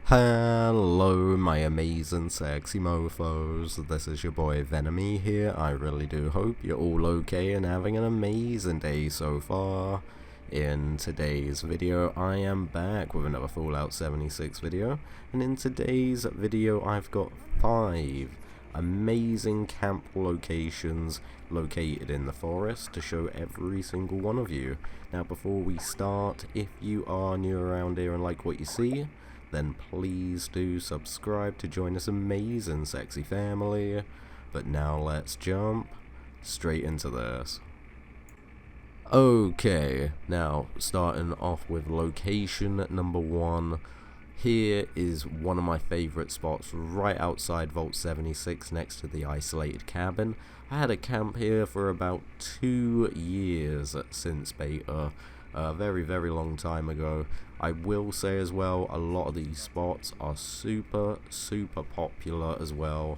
Hello my amazing sexy mofos, this is your boy Venemie here. I really do hope you're all okay and having an amazing day so far. In today's video I am back with another Fallout 76 video, and in today's video I've got 5 amazing camp locations located in the forest to show every single one of you. Now before we start, if you are new around here and like what you see, then please do subscribe to join this amazing sexy family. But now let's jump straight into this. Okay, now starting off with location number 1. Here is one of my favourite spots right outside Vault 76 next to the isolated cabin. I had a camp here for about 2 years since beta. A very long time ago. I will say as well, a lot of these spots are super popular as well,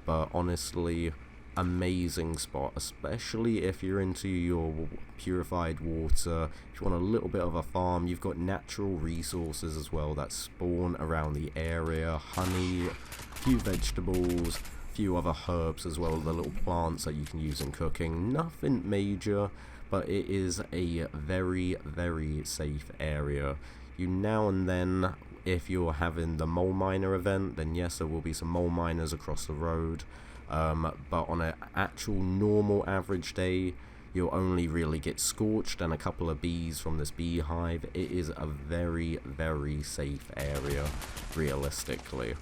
but honestly amazing spot, especially if you're into your purified water. If you want a little bit of a farm, you've got natural resources as well that spawn around the area, honey, a few vegetables, a few other herbs as well, the little plants that you can use in cooking. Nothing major, but it is a very safe area. You now and then, if you're having the mole miner event, then yes, there will be some mole miners across the road, but on an actual normal average day you'll only really get scorched and a couple of bees from this beehive. It is a very safe area, realistically.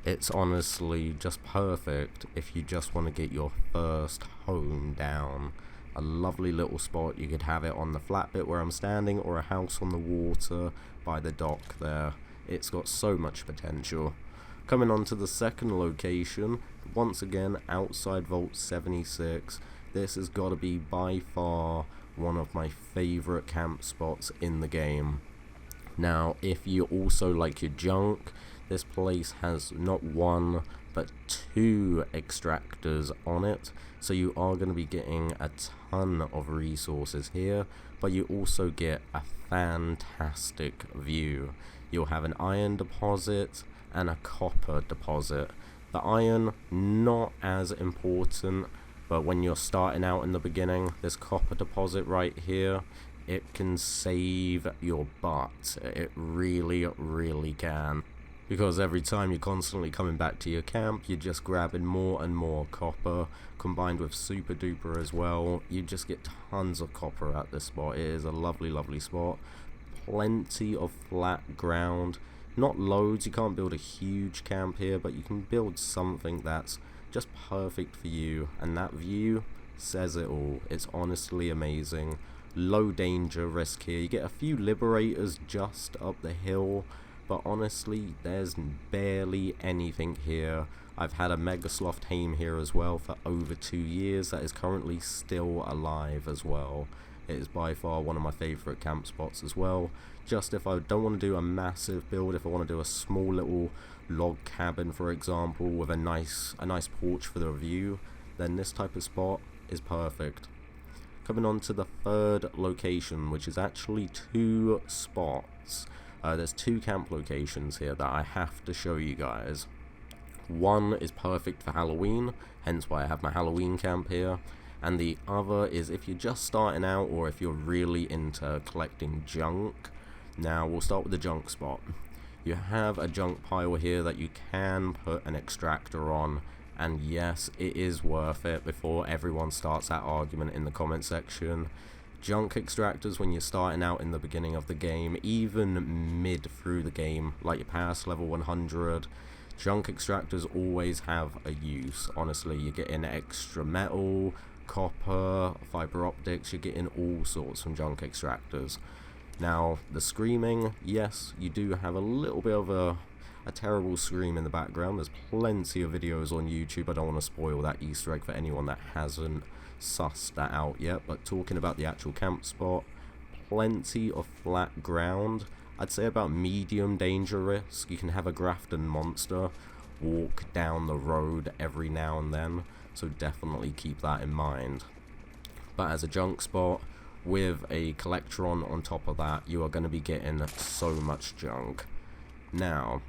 It's honestly just perfect if you just want to get your first home down. A lovely little spot. You could have it on the flat bit where I'm standing, or a house on the water by the dock there. It's got so much potential. Coming on to the second location, once again outside Vault 76. This has got to be by far one of my favourite camp spots in the game. Now if you also like your junk, this place has not one but 2 extractors on it, so you are going to be getting a ton of resources here, but you also get a fantastic view. You'll have an iron deposit and a copper deposit. The iron, not as important, but when you're starting out in the beginning, this copper deposit right here, it can save your butt. It really can. Because every time you're constantly coming back to your camp, you're just grabbing more and more copper, combined with super duper as well. You just get tons of copper at this spot. It is a lovely spot. Plenty of flat ground. Not loads, you can't build a huge camp here, but you can build something that's just perfect for you. And that view says it all. It's honestly amazing. Low danger risk here. You get a few liberators just up the hill, but honestly there's barely anything here. I've had a mega sloth tame here as well for over 2 years that is currently still alive as well. It is by far one of my favourite camp spots as well. Just if I don't want to do a massive build, if I want to do a small little log cabin for example with a nice porch for the view, then this type of spot is perfect. Coming on to the third location, which is actually 2 spots. There's 2 camp locations here that I have to show you guys. One is perfect for Halloween, hence why I have my Halloween camp here. And the other is if you're just starting out, or if you're really into collecting junk. Now we'll start with the junk spot. You have a junk pile here that you can put an extractor on. And yes, it is worth it before everyone starts that argument in the comment section. Junk extractors when you're starting out in the beginning of the game, even mid through the game, like you're past level 100, junk extractors always have a use. Honestly, you're getting extra metal, copper, fiber optics, you're getting all sorts from junk extractors. Now, the screaming, yes, you do have a little bit of a terrible scream in the background. There's plenty of videos on YouTube. I don't want to spoil that Easter egg for anyone that hasn't sussed that out yet, but talking about the actual camp spot, plenty of flat ground. I'd say about medium danger risk. You can have a Grafton monster walk down the road every now and then, so definitely keep that in mind. But as a junk spot, with a Collectron on top of that, you are going to be getting so much junk. Now,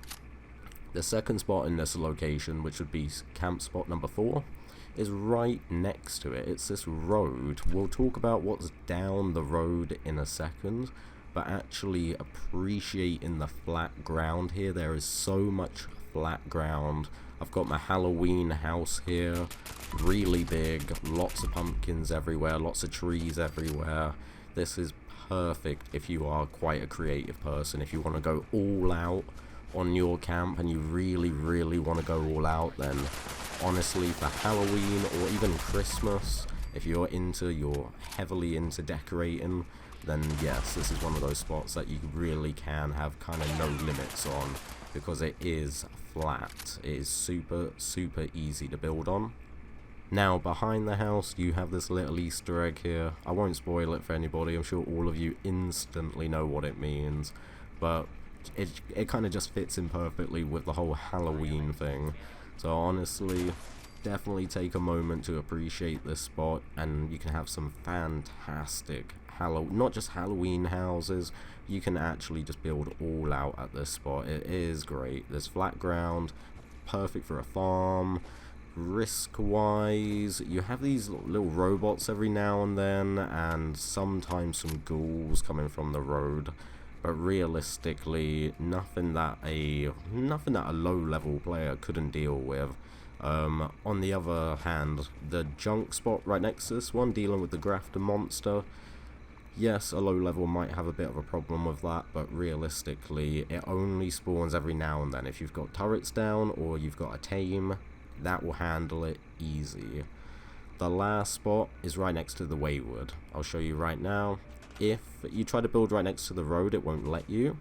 the second spot in this location, which would be camp spot number 4, is right next to it. It's this road. We'll talk about what's down the road in a second, but actually appreciating the flat ground here. There is so much flat ground. I've got my Halloween house here, really big, lots of pumpkins everywhere, lots of trees everywhere. This is perfect if you are quite a creative person. If you want to go all out on your camp and you really want to go all out, then honestly for Halloween or even Christmas, if you're heavily into decorating, then yes, this is one of those spots that you really can have kind of no limits on, because it is flat. It is super easy to build on. Now, behind the house, you have this little Easter egg here. I won't spoil it for anybody. I'm sure all of you instantly know what it means, but it kind of just fits in perfectly with the whole Halloween thing. So honestly, definitely take a moment to appreciate this spot, and you can have some fantastic not just Halloween houses. You can actually just build all out at this spot. It is great. There's flat ground, perfect for a farm. Risk wise, you have these little robots every now and then, and sometimes some ghouls coming from the road, but realistically nothing that a low level player couldn't deal with. On the other hand, the junk spot right next to this one, dealing with the grafter monster, yes, a low level might have a bit of a problem with that, but realistically it only spawns every now and then. If you've got turrets down or you've got a tame, that will handle it easy. The last spot is right next to the Wayward. I'll show you right now. If you try to build right next to the road, it won't let you,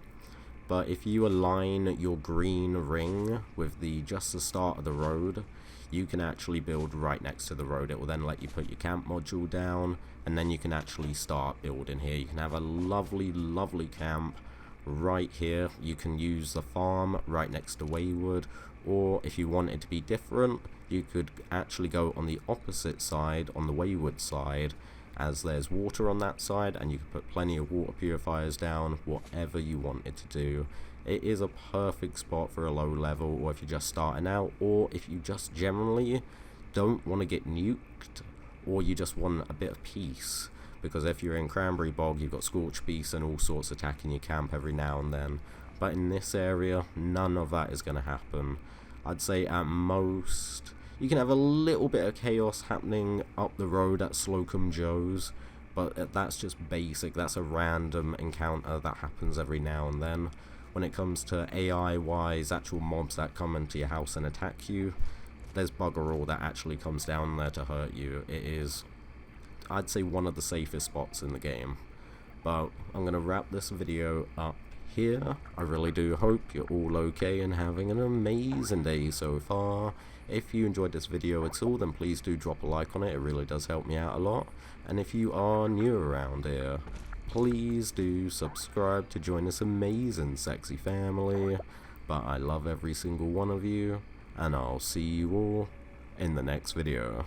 but if you align your green ring with just the start of the road, you can actually build right next to the road. It will then let you put your camp module down, and then you can actually start building here. You can have a lovely camp right here. You can use the farm right next to Wayward, or if you want it to be different, you could actually go on the opposite side, on the Wayward side, as there's water on that side, and you can put plenty of water purifiers down, whatever you want it to do. It is a perfect spot for a low level, or if you're just starting out, or if you just generally don't want to get nuked, or you just want a bit of peace, because if you're in Cranberry Bog, you've got Scorch Beasts and all sorts attacking your camp every now and then. But in this area, none of that is going to happen. I'd say at most, you can have a little bit of chaos happening up the road at Slocum Joe's, but that's just basic. That's a random encounter that happens every now and then. When it comes to AI-wise, actual mobs that come into your house and attack you, there's bugger all that actually comes down there to hurt you. It is, I'd say, one of the safest spots in the game. But I'm going to wrap this video up here. I really do hope you're all okay and having an amazing day so far. If you enjoyed this video at all, then please do drop a like on it. It really does help me out a lot. And if you are new around here, please do subscribe to join this amazing sexy family. But I love every single one of you, and I'll see you all in the next video.